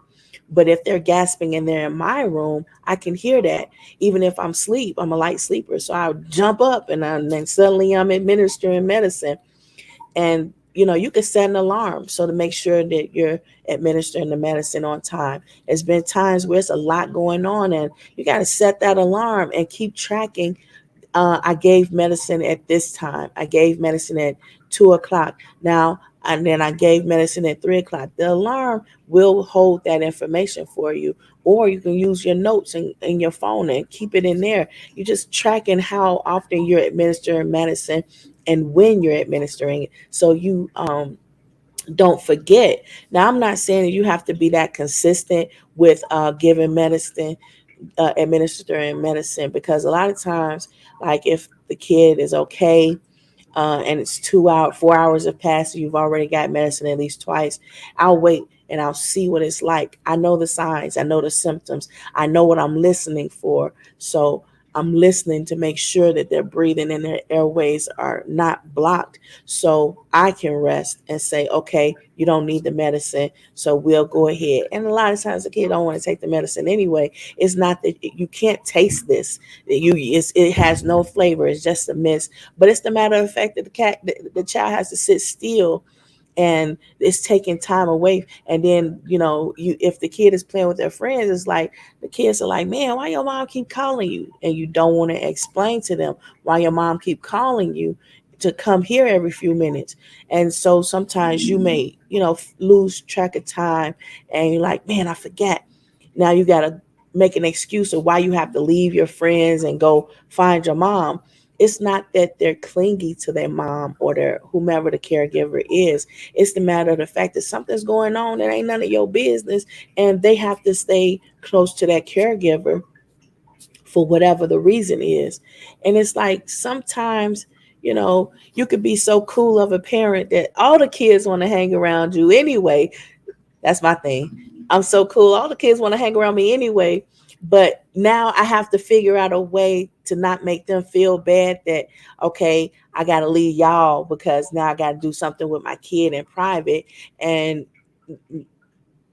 But if they're gasping and they're in my room, I can hear that. Even if I'm asleep, I'm a light sleeper. So I'll jump up, and then suddenly I'm administering medicine. And you can set an alarm so to make sure that you're administering the medicine on time. There's been times where it's a lot going on, and you got to set that alarm and keep tracking. I gave medicine at this time. I gave medicine at 2 o'clock. Now, and then I gave medicine at 3 o'clock. The alarm will hold that information for you, or you can use your notes in your phone and keep it in there. You're just tracking how often you're administering medicine and when you're administering it, so you don't forget. Now, I'm not saying that you have to be that consistent with giving medicine, administering medicine, because a lot of times, like if the kid is okay, and it's 2 hours, 4 hours have passed, you've already got medicine at least twice, I'll wait and I'll see what it's like. I know the signs, I know the symptoms, I know what I'm listening for. So I'm listening to make sure that their breathing and their airways are not blocked, so I can rest and say, okay, you don't need the medicine, so we'll go ahead. And a lot of times the kid don't want to take the medicine anyway. It's not that you can't taste this. It has no flavor. It's just a mist. But it's the matter of fact that the child has to sit still, and it's taking time away. And then, you if the kid is playing with their friends, it's like the kids are like, man, why your mom keep calling you? And you don't want to explain to them why your mom keep calling you to come here every few minutes. And so sometimes you may, lose track of time, and you're like, man, I forgot. Now you got to make an excuse of why you have to leave your friends and go find your mom. It's not that they're clingy to their mom or their whomever the caregiver is. It's the matter of the fact that something's going on that ain't none of your business, and they have to stay close to that caregiver for whatever the reason is. And it's like sometimes, you could be so cool of a parent that all the kids want to hang around you anyway. That's my thing. I'm so cool. All the kids want to hang around me anyway. But now I have to figure out a way to not make them feel bad that, okay, I got to leave y'all because now I got to do something with my kid in private, and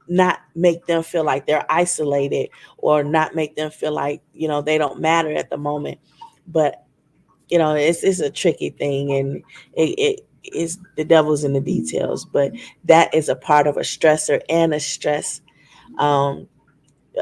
not make them feel like they're isolated, or not make them feel like, they don't matter at the moment. But, it's a tricky thing, and it is the devil's in the details. But that is a part of a stressor and a stress. Um,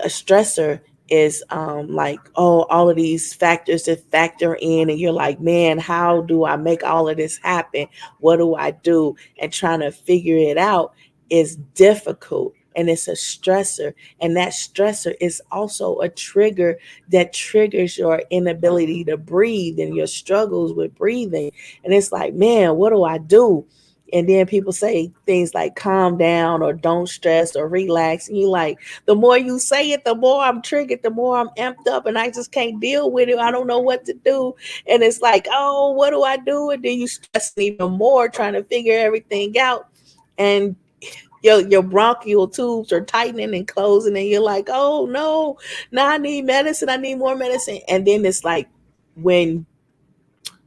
a stressor is like, oh, all of these factors that factor in, and you're like, man, how do I make all of this happen? What do I do? And trying to figure it out is difficult, and it's a stressor. And that stressor is also a trigger that triggers your inability to breathe and your struggles with breathing. And it's like, man, what do I do? And then people say things like calm down or don't stress or relax. And you like, the more you say it, the more I'm triggered, the more I'm amped up, and I just can't deal with it. I don't know what to do. And it's like, oh, what do I do? And then you stress even more trying to figure everything out. And your bronchial tubes are tightening and closing, and you're like, oh no, now I need medicine. I need more medicine. And then it's like when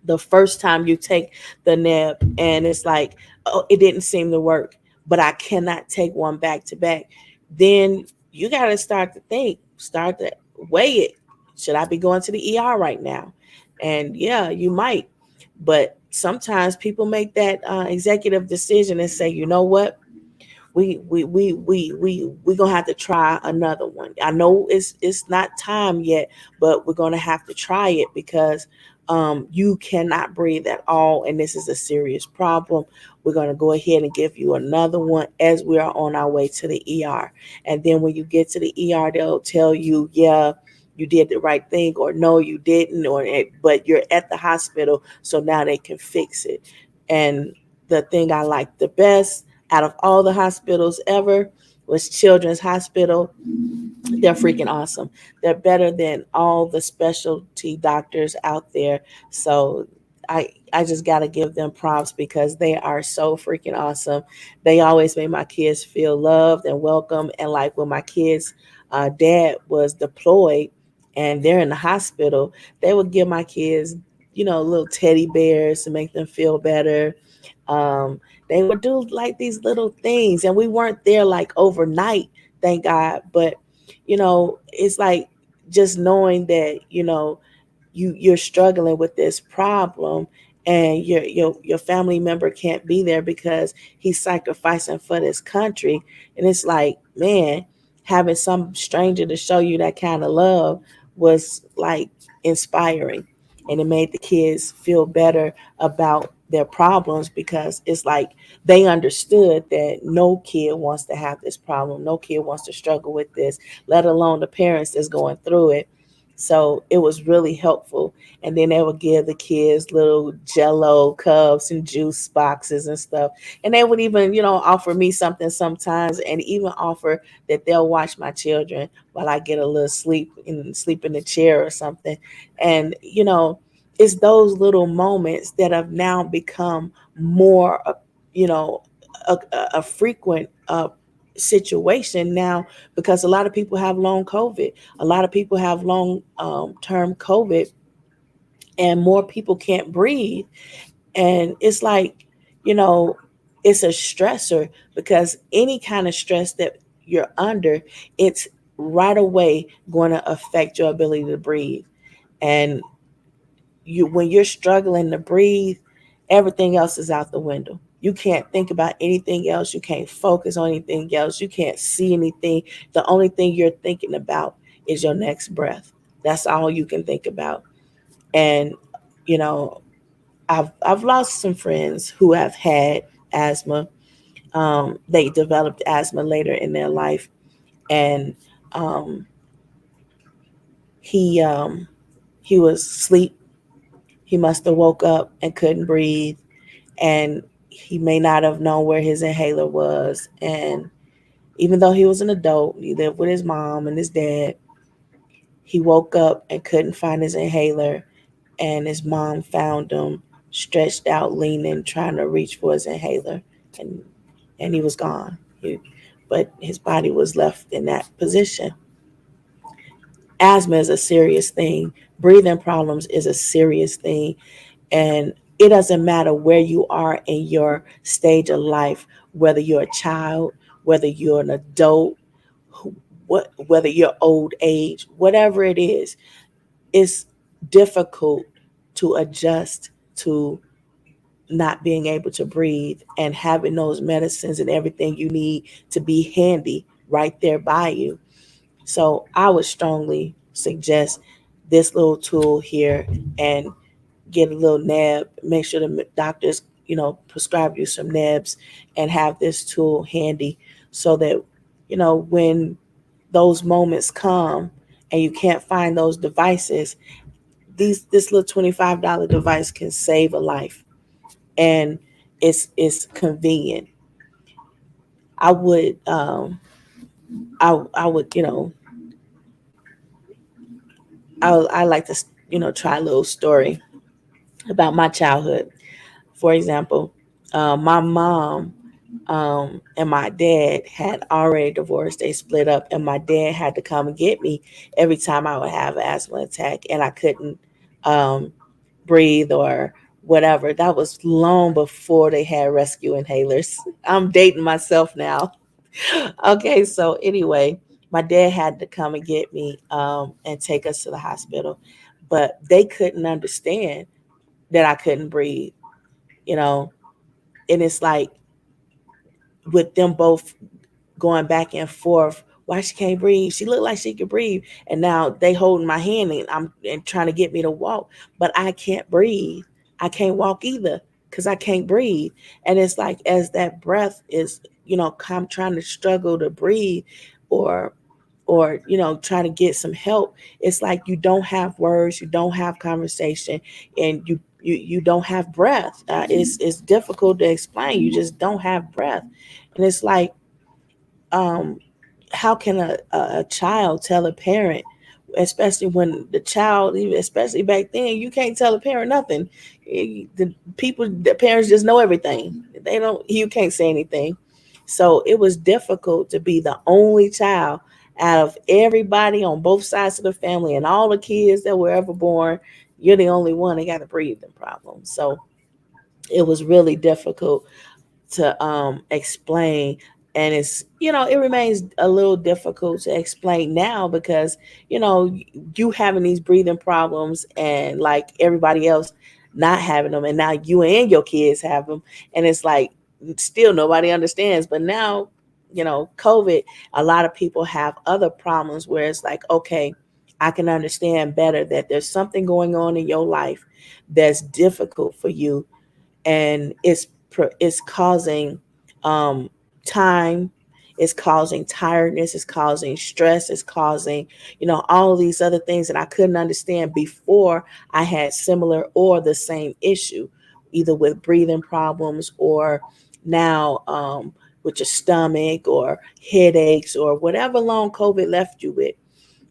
the first time you take the neb, and it's like, oh, it didn't seem to work, but I cannot take one back to back. Then you got to start to weigh it. Should I be going to the ER right now? And yeah, you might. But sometimes people make that executive decision and say, you know what, we gonna have to try another one. I know it's not time yet, but we're gonna have to try it because you cannot breathe at all, and this is a serious problem. We're gonna go ahead and give you another one as we are on our way to the ER. And then when you get to the ER, they'll tell you, yeah, you did the right thing, or no, you didn't, but you're at the hospital, so now they can fix it. And the thing I like the best out of all the hospitals ever was Children's Hospital. They're freaking awesome. They're better than all the specialty doctors out there. So I just got to give them props because they are so freaking awesome. They always make my kids feel loved and welcome. And like when my kids' dad was deployed and they're in the hospital, they would give my kids, little teddy bears to make them feel better. They would do like these little things, and we weren't there like overnight, thank God. But it's like just knowing that you're struggling with this problem, and your family member can't be there because he's sacrificing for this country. And it's like, man, having some stranger to show you that kind of love was like inspiring, and it made the kids feel better about their problems because it's like they understood that no kid wants to have this problem, no kid wants to struggle with this, let alone the parents that's going through it. So it was really helpful. And then they would give the kids little jello cups and juice boxes and stuff. And they would even, offer me something sometimes, and even offer that they'll watch my children while I get a little sleep in the chair or something. And, it's those little moments that have now become more, you know, a frequent situation now, because a lot of people have long COVID. A lot of people have long term COVID, and more people can't breathe. And it's like, you know, it's a stressor, because any kind of stress that you're under, it's right away going to affect your ability to breathe. And you, when you're struggling to breathe, everything else is out the window. You can't think about anything else. You can't focus on anything else. You can't see anything. The only thing you're thinking about is your next breath. That's all you can think about. And you know, I've lost some friends who have had asthma. They developed asthma later in their life, and um, he um, he was asleep. He must have woke up and couldn't breathe, and he may not have known where his inhaler was. And even though he was an adult, he lived with his mom and his dad. He woke up and couldn't find his inhaler, and his mom found him stretched out, leaning, trying to reach for his inhaler, and he was gone. But his body was left in that position. Asthma is a serious thing. Breathing problems is a serious thing, and it doesn't matter where you are in your stage of life, whether you're a child, whether you're an adult, whether you're old age, whatever it is, it's difficult to adjust to not being able to breathe, and having those medicines and everything you need to be handy right there by you. So I would strongly suggest this little tool here, and get a little neb. Make sure the doctors, prescribe you some nebs, and have this tool handy, so that, when those moments come and you can't find those devices, this little $25 device can save a life, and it's convenient. I would I would I like to try a little story about my childhood. For example, my mom and my dad had already divorced. They split up, and my dad had to come and get me every time I would have an asthma attack, and I couldn't um, breathe or whatever. That was long before they had rescue inhalers. I'm dating myself now. Okay, so anyway, my dad had to come and get me and take us to the hospital, but they couldn't understand that I couldn't breathe, you know, and it's like, with them both going back and forth. Why she can't breathe? She looked like she could breathe, and now they holding my hand, and I'm and trying to get me to walk, but I can't breathe. I can't walk either because I can't breathe. And it's like, as that breath is, I'm trying to struggle to breathe, or trying to get some help. It's like you don't have words, you don't have conversation, and you don't have breath. It's difficult to explain. You just don't have breath, and it's like, um, how can a child tell a parent, especially when the child, especially back then, you can't tell a parent nothing. The parents just know everything. They don't, you can't say anything. So it was difficult to be the only child out of everybody on both sides of the family, and all the kids that were ever born. You're the only one that got a breathing problem. So it was really difficult to explain, and it's, it remains a little difficult to explain now, because you having these breathing problems, and like everybody else not having them, and now you and your kids have them, and it's like, still nobody understands. But now, COVID, a lot of people have other problems where it's like, okay, I can understand better that there's something going on in your life that's difficult for you, and it's causing um time, it's causing tiredness, it's causing stress, it's causing, all of these other things that I couldn't understand before I had similar or the same issue, either with breathing problems, or now with your stomach, or headaches, or whatever long COVID left you with.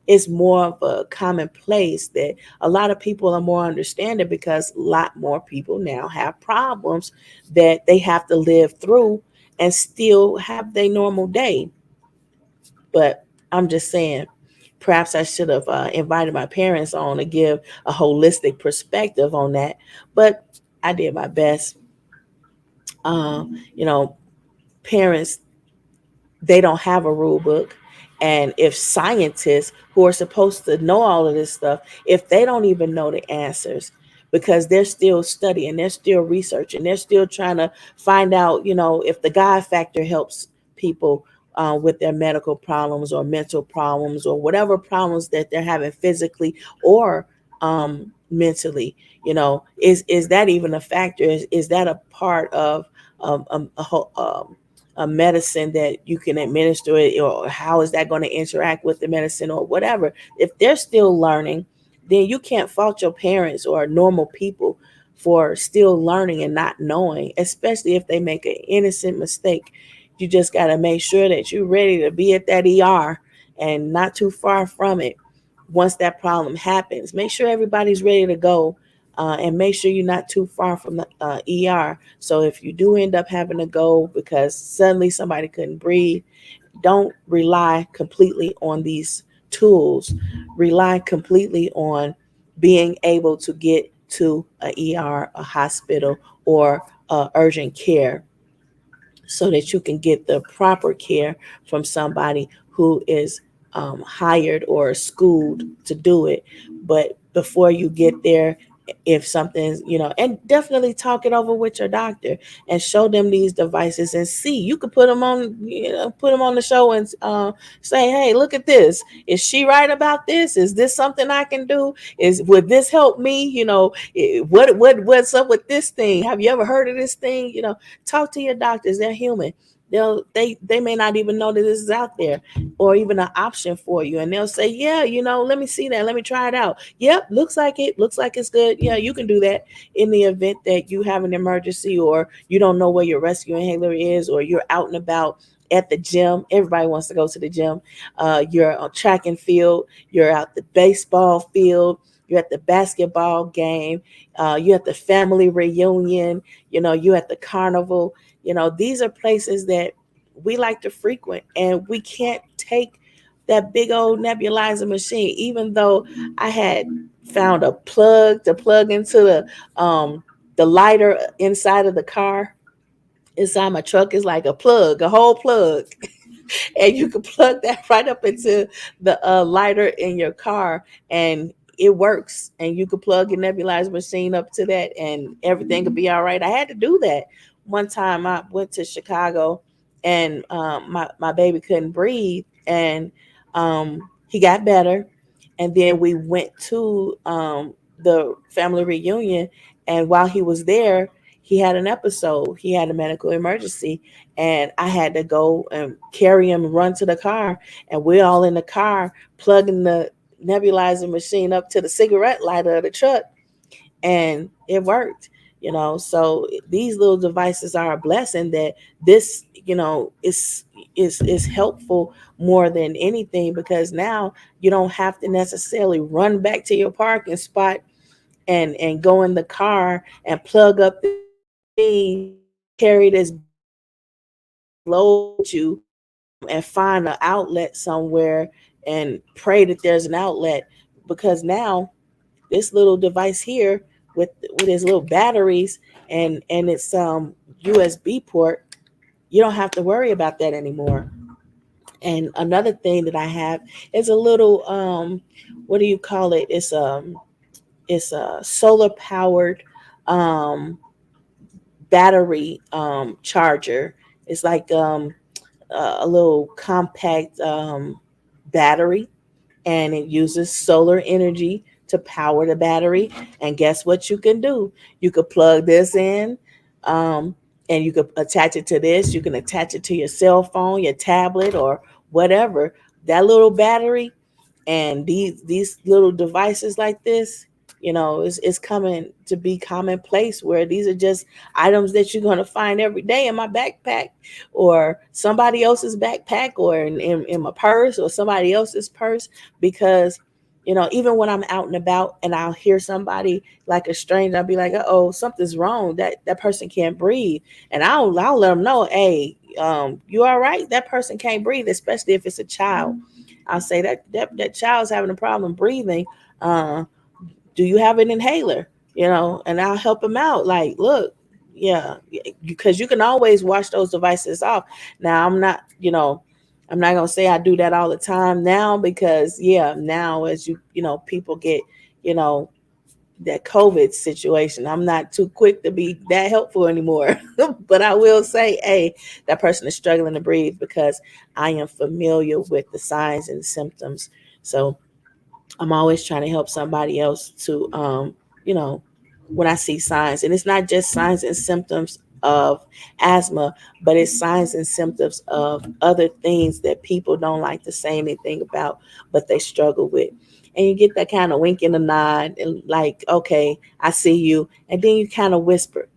it's more of a commonplace that a lot of people are more understanding because a lot more people now have problems that they have to live through and still have their normal day. But I'm just saying, perhaps I should have invited my parents on to give a holistic perspective on that. But I did my best. You know, parents, they don't have a rule book. And if scientists who are supposed to know all of this stuff, if they don't even know the answers, because they're still studying, they're still researching, they're still trying to find out, if the God factor helps people with their medical problems or mental problems or whatever problems that they're having physically or mentally, is that even a factor? Is that a part of a whole a medicine that you can administer it, or how is that going to interact with the medicine or whatever? If they're still learning, then you can't fault your parents or normal people for still learning and not knowing, especially if they make an innocent mistake. You just got to make sure that you're ready to be at that ER and not too far from it. Once that problem happens, make sure everybody's ready to go, and make sure you're not too far from the ER. So if you do end up having to go because suddenly somebody couldn't breathe, don't rely completely on these tools. Rely completely on being able to get to a ER, a hospital, or urgent care, so that you can get the proper care from somebody who is hired or schooled to do it. But before you get there, if something's, and definitely talk it over with your doctor and show them these devices and see. You could put them on, put them on the show and say, hey, look at this. Is she right about this? Is this something I can do? Would this help me? What's up with this thing? Have you ever heard of this thing? Talk to your doctors. They're human. They may not even know that this is out there or even an option for you, and they'll say, yeah, let me see that, let me try it out. Yep, looks like it's good. Yeah, you can do that. In the event that you have an emergency, or you don't know where your rescue inhaler is, or you're out and about at the gym. Everybody wants to go to the gym. You're on track and field, you're out the baseball field, you're at the basketball game, you're at the family reunion, you're at the carnival. These are places that we like to frequent, and we can't take that big old nebulizer machine. Even though I had found a plug to plug into the lighter inside of the car, inside my truck is like a plug, a whole plug, and you can plug that right up into the lighter in your car, and it works. And you could plug your nebulizer machine up to that, and everything could be all right. I had to do that one time. I went to Chicago, and my baby couldn't breathe, and he got better. And then we went to the family reunion, and while he was there, he had an episode. He had a medical emergency, and I had to go and carry him and run to the car. And we're all in the car plugging the nebulizer machine up to the cigarette lighter of the truck, and it worked. So these little devices are a blessing. That this, is helpful more than anything, because now you don't have to necessarily run back to your parking spot and go in the car and plug up this machine, carry this load with you, and find an outlet somewhere and pray that there's an outlet. Because now this little device here with its little batteries and its USB port, you don't have to worry about that anymore. And another thing that I have is a little what do you call it? It's a solar powered um battery charger. It's like a little compact battery, and it uses solar energy to power the battery. And guess what you can do? You could plug this in, um, and you could attach it to this. You can attach it to your cell phone, your tablet, or whatever. That little battery and these little devices like this. it's coming to be commonplace where these are just items that you're going to find every day in my backpack or somebody else's backpack or in my purse or somebody else's purse. Because even when I'm out and about and I'll hear somebody like a stranger, I'll be like, oh, something's wrong, that person can't breathe. And I'll let them know, hey, you all right? That person can't breathe, especially if it's a child. I'll say that child's having a problem breathing. uh do you have an inhaler? And I'll help them out. Like, look, yeah, because you can always wash those devices off. Now, I'm not gonna say I do that all the time now, because yeah, now as people get, you know, that COVID situation, I'm not too quick to be that helpful anymore. But I will say, hey, that person is struggling to breathe, because I am familiar with the signs and symptoms. So I'm always trying to help somebody else to, you know, when I see signs. And it's not just signs and symptoms of asthma, but it's signs and symptoms of other things that people don't like to say anything about, but they struggle with. And you get that kind of wink and a nod, and like, okay, I see you. And then you kind of whisper,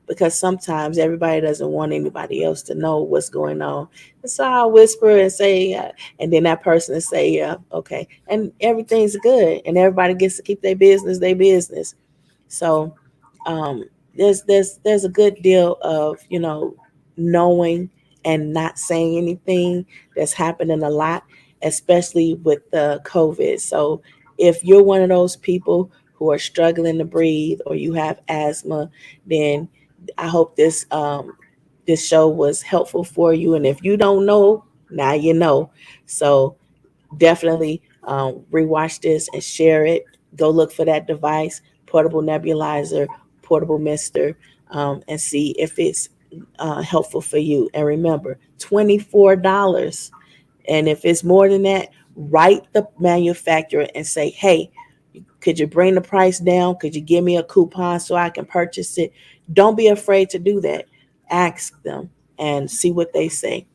because sometimes everybody doesn't want anybody else to know what's going on. And so I'll whisper and say, and then that person will say, yeah, okay. And everything's good. And everybody gets to keep their business. So um, there's a good deal of, knowing and not saying anything that's happening a lot, especially with the COVID. So if you're one of those people who are struggling to breathe or you have asthma, then I hope this show was helpful for you. And if you don't know, now you know. So definitely rewatch this and share it. Go look for that device, portable nebulizer, portable mister, and see if it's helpful for you. And remember, $24. And if it's more than that, write the manufacturer and say, hey, could you bring the price down? Could you give me a coupon so I can purchase it? Don't be afraid to do that. Ask them and see what they say.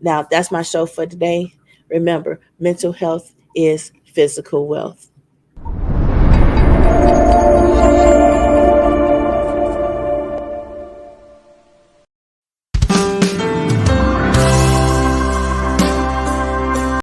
Now, that's my show for today. Remember, mental health is physical wealth.